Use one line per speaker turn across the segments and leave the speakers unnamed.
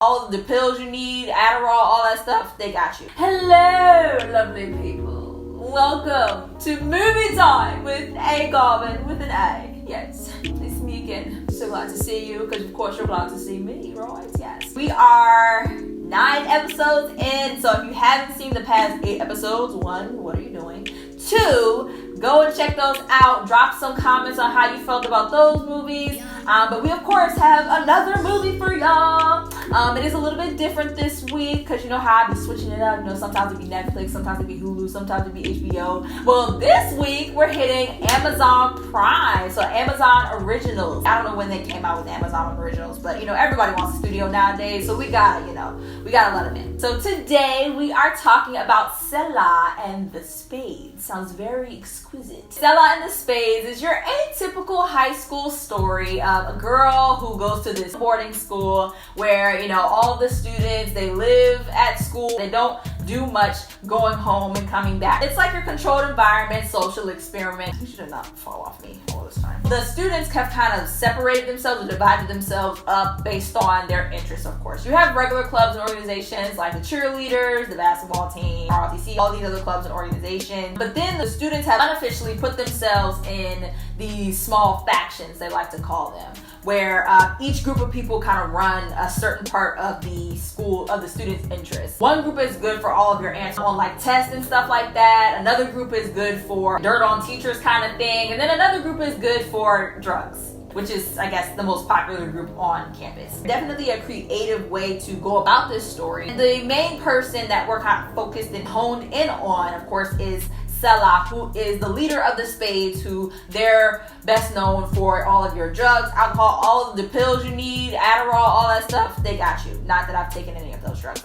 all of the pills you need, Adderall, all that stuff, they got you. Hello, lovely people. Welcome to Movie Time with A Garvin with an A. Yes, it's me again. So glad to see you, because of course you're glad to see me, right? Yes. We are 9 episodes in, so if you haven't seen the past 8 episodes, 1, what are you doing? 2, go and check those out. Drop some comments on how you felt about those movies. But we, of course, have another movie for y'all. It is a little bit different this week because you know how I be switching it up. You know, sometimes it be Netflix, sometimes it be Hulu, sometimes it be HBO. Well, this week we're hitting Amazon Prime. So Amazon Originals. I don't know when they came out with Amazon Originals, but you know, everybody wants a studio nowadays. So we gotta let them in. So today we are talking about Selah and the Spades. Sounds very exquisite. Selah and the Spades is your atypical high school story of a girl who goes to this boarding school where, you know, all the students, they live at school. They don't do much going home and coming back. It's like your controlled environment, social experiment. You should not fall off me all this time. The students have kind of separated themselves or divided themselves up based on their interests, of course. You have regular clubs and organizations like the cheerleaders, the basketball team, ROTC, all these other clubs and organizations. But then the students have unofficially put themselves in these small factions, they like to call them, where each group of people kind of run a certain part of the school, of the student's interests. One group is good for all of your answers on like tests and stuff like that. Another group is good for dirt on teachers kind of thing. And then another group is good for drugs, which is, I guess, the most popular group on campus. Definitely a creative way to go about this story. And the main person that we're kind of focused and honed in on, of course, is Selah, who is the leader of the Spades, who they're best known for all of your drugs, alcohol, all of the pills you need, Adderall, all that stuff, they got you. Not that I've taken any of those drugs.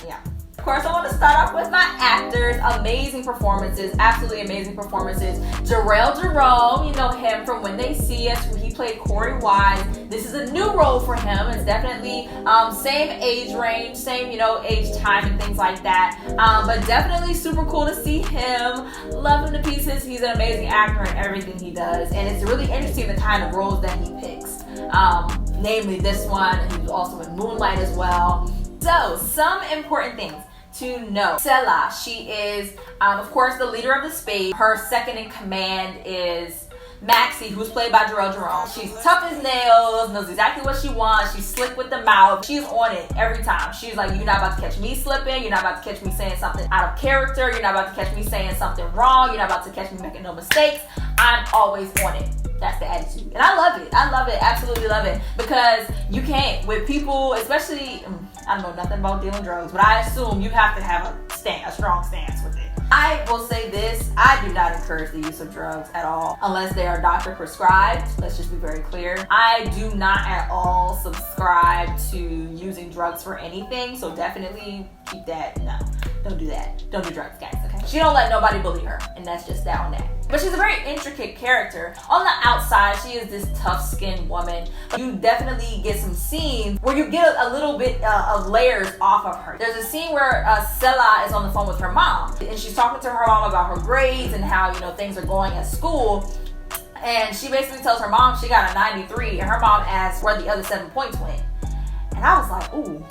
Yeah. Of course, I want to start off with my actors. Amazing performances, absolutely amazing performances. Jarrell Jerome, you know him from When They See Us, where he played Corey Wise. This is a new role for him. It's definitely same age range, same, you know, age time and things like that. But definitely super cool to see him. Love him to pieces. He's an amazing actor in everything he does. And it's really interesting the kind of roles that he picks. Namely this one. He was also in Moonlight as well. So, some important things to know. Selah, she is, of course, the leader of the Spades. Her second in command is Maxie, who's played by Jarrell Jerome. She's tough as nails, knows exactly what she wants. She's slick with the mouth. She's on it every time. She's like, you're not about to catch me slipping. You're not about to catch me saying something out of character. You're not about to catch me saying something wrong. You're not about to catch me making no mistakes. I'm always on it. That's the attitude. And I love it. I love it. Absolutely love it. Because you can't, with people, especially, I don't know nothing about dealing drugs, but I assume you have to have a strong stance with it. I will say this, I do not encourage the use of drugs at all, unless they are doctor prescribed. Let's just be very clear. I do not at all subscribe to using drugs for anything, so definitely keep that, no. Don't do that. Don't do drugs, guys, okay? She don't let nobody bully her, and that's just that on that. But she's a very intricate character. On the outside, she is this tough-skinned woman. You definitely get some scenes where you get a little bit of layers off of her. There's a scene where Selah is on the phone with her mom, and she's talking to her mom about her grades and how, you know, things are going at school. And she basically tells her mom she got a 93, and her mom asks where the other 7 points went. And I was like, ooh,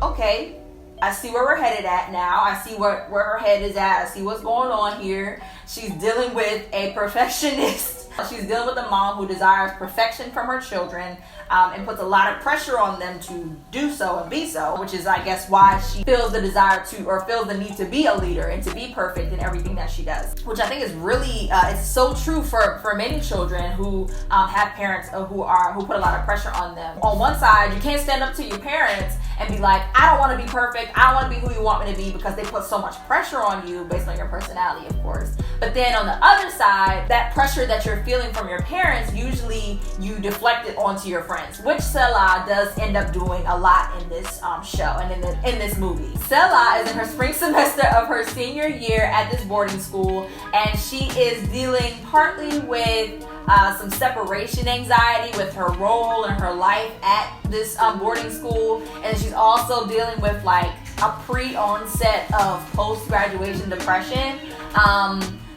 okay. I see where we're headed at now. I see where her head is at. I see what's going on here. She's dealing with a perfectionist. She's dealing with a mom who desires perfection from her children and puts a lot of pressure on them to do so and be so, which is, I guess, why she feels the desire to, or feels the need to be a leader and to be perfect in everything that she does, which I think is really, it's so true for many children who have parents who put a lot of pressure on them. On one side, you can't stand up to your parents and be like, I don't want to be perfect. I don't want to be who you want me to be, because they put so much pressure on you based on your personality, of course. But then on the other side, that pressure that you're feeling from your parents, usually you deflect it onto your friends, which Selah does end up doing a lot in this show and in this movie. Selah is in her spring semester of her senior year at this boarding school, and she is dealing partly with some separation anxiety with her role and her life at this boarding school, and she's also dealing with like a pre-onset of post-graduation depression.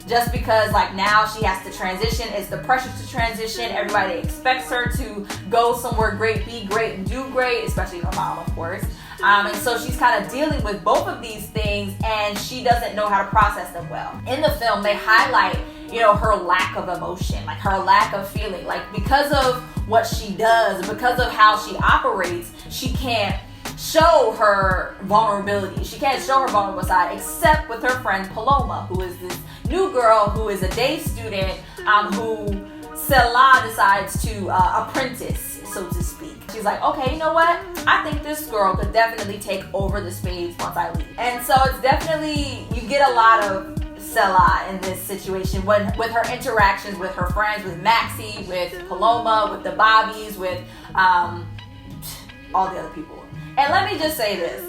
Just because like now she has to transition, it's the pressure to transition. Everybody expects her to go somewhere great, be great, and do great, especially her mom, of course. And so she's kind of dealing with both of these things, and she doesn't know how to process them well. In the film, they highlight, you know, her lack of emotion, like her lack of feeling. Like, because of what she does, because of how she operates, she can't show her vulnerability. She can't show her vulnerable side, except with her friend Paloma, who is this new girl who is a day student, who Selah decides to apprentice, so to speak. She's like, okay, you know what? I think this girl could definitely take over the Spades once I leave. And so it's definitely, you get a lot of Selah in this situation with her interactions with her friends, with Maxie, with Paloma, with the Bobbies, with all the other people. And let me just say this.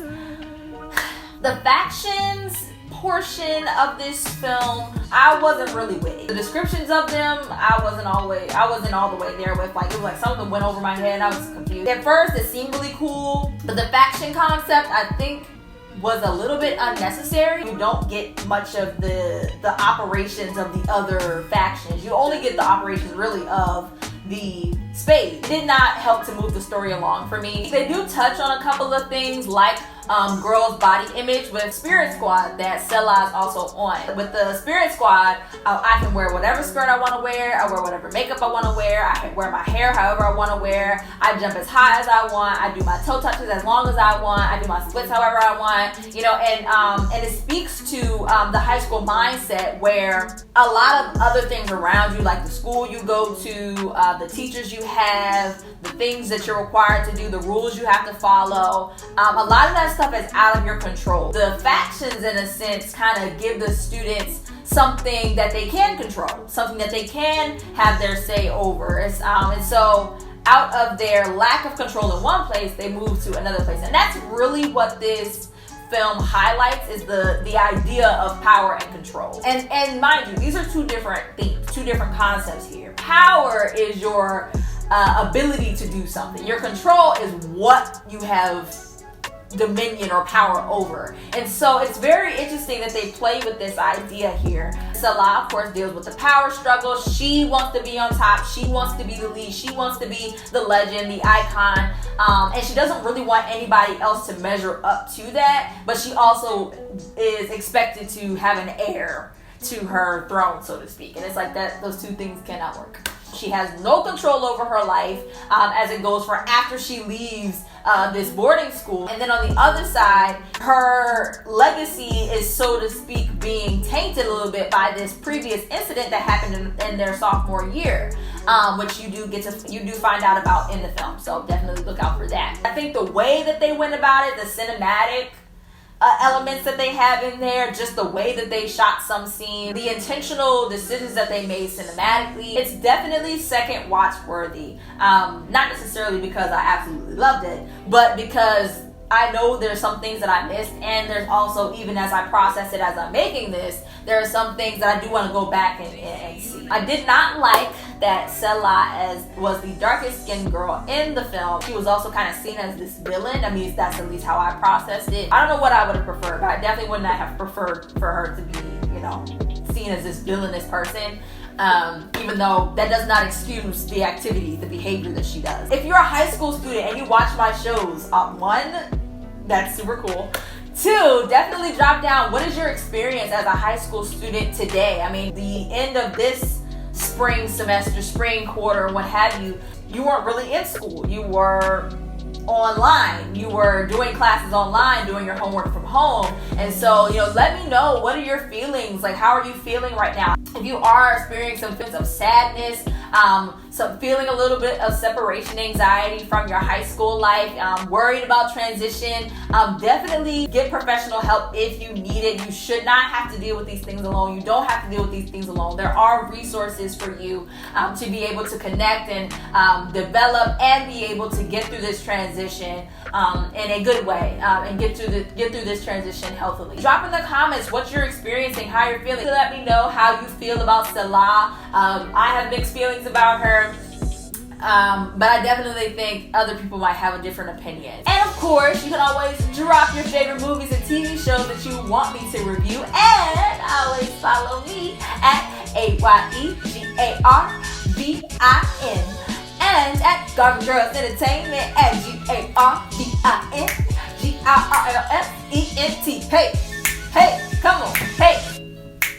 The factions portion of this film, I wasn't really with it. The descriptions of them, I wasn't all the way there with. Like, it was like some of them went over my head. I was confused. At first, it seemed really cool, but the faction concept, I think, was a little bit unnecessary. You don't get much of the operations of the other factions. You only get the operations really of the Spades. It did not help to move the story along for me. They do touch on a couple of things, like girls' body image with Spirit Squad that Selah is also on. With the Spirit Squad, I can wear whatever skirt I want to wear. I wear whatever makeup I want to wear. I can wear my hair however I want to wear. I jump as high as I want. I do my toe touches as long as I want. I do my splits however I want. You know, and it speaks to the high school mindset, where a lot of other things around you, like the school you go to, the teachers you have, the things that you're required to do, the rules you have to follow, a lot of that stuff is out of your control. The factions, in a sense, kind of give the students something that they can control, something that they can have their say over. And so out of their lack of control in one place, they move to another place. And that's really what this film highlights, is the idea of power and control. And mind you, these are two different themes, two different concepts here. Power is your ability to do something. Your control is what you have dominion or power over. And so it's very interesting that they play with this idea here. Selah, of course, deals with the power struggle. She wants to be on top. She wants to be the lead. She wants to be the legend, the icon. And she doesn't really want anybody else to measure up to that. But she also is expected to have an heir to her throne, so to speak. And it's like that, those two things cannot work. She has no control over her life as it goes for after she leaves this boarding school. And then on the other side, her legacy is, so to speak, being tainted a little bit by this previous incident that happened in their sophomore year, which you do find out about in the film. So definitely look out for that. I think the way that they went about it, the cinematic elements that they have in there, just the way that they shot some scenes, the intentional decisions that they made cinematically, it's definitely second watch worthy. Not necessarily because I absolutely loved it, but because I know there's some things that I missed, and there's also, even as I process it as I'm making this, there are some things that I do want to go back and see. I did not like that Selah was the darkest skinned girl in the film. She was also kind of seen as this villain. I mean, that's at least how I processed it. I don't know what I would have preferred, but I definitely would not have preferred for her to be, you know, seen as this villainous person. Even though that does not excuse the activity, the behavior that she does. If you're a high school student and you watch my shows, one, that's super cool. Two, definitely drop down, what is your experience as a high school student today? I mean, the end of this spring semester, spring quarter, what have you, you weren't really in school. You were online. You were doing classes online, doing your homework from home. And so, you know, let me know, what are your feelings? Like, how are you feeling right now? If you are experiencing some feelings of sadness, feeling a little bit of separation anxiety from your high school life, worried about transition, definitely get professional help if you need it. You should not have to deal with these things alone. You don't have to deal with these things alone. There are resources for you to be able to connect and develop and be able to get through this transition in a good way, and get through this transition healthily. Drop in the comments what you're experiencing, how you're feeling. Let me know how you feel about Selah. I have mixed feelings about her, but I definitely think other people might have a different opinion. And of course, you can always drop your favorite movies and TV shows that you want me to review, and always follow me at AYEGARVIN and at Garvin Girls Entertainment at GARVIN. Girlfriend. Hey, hey, come on. Hey,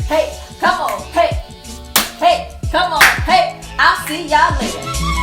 hey, come on. Hey, hey, come on. Hey, I'll see y'all later.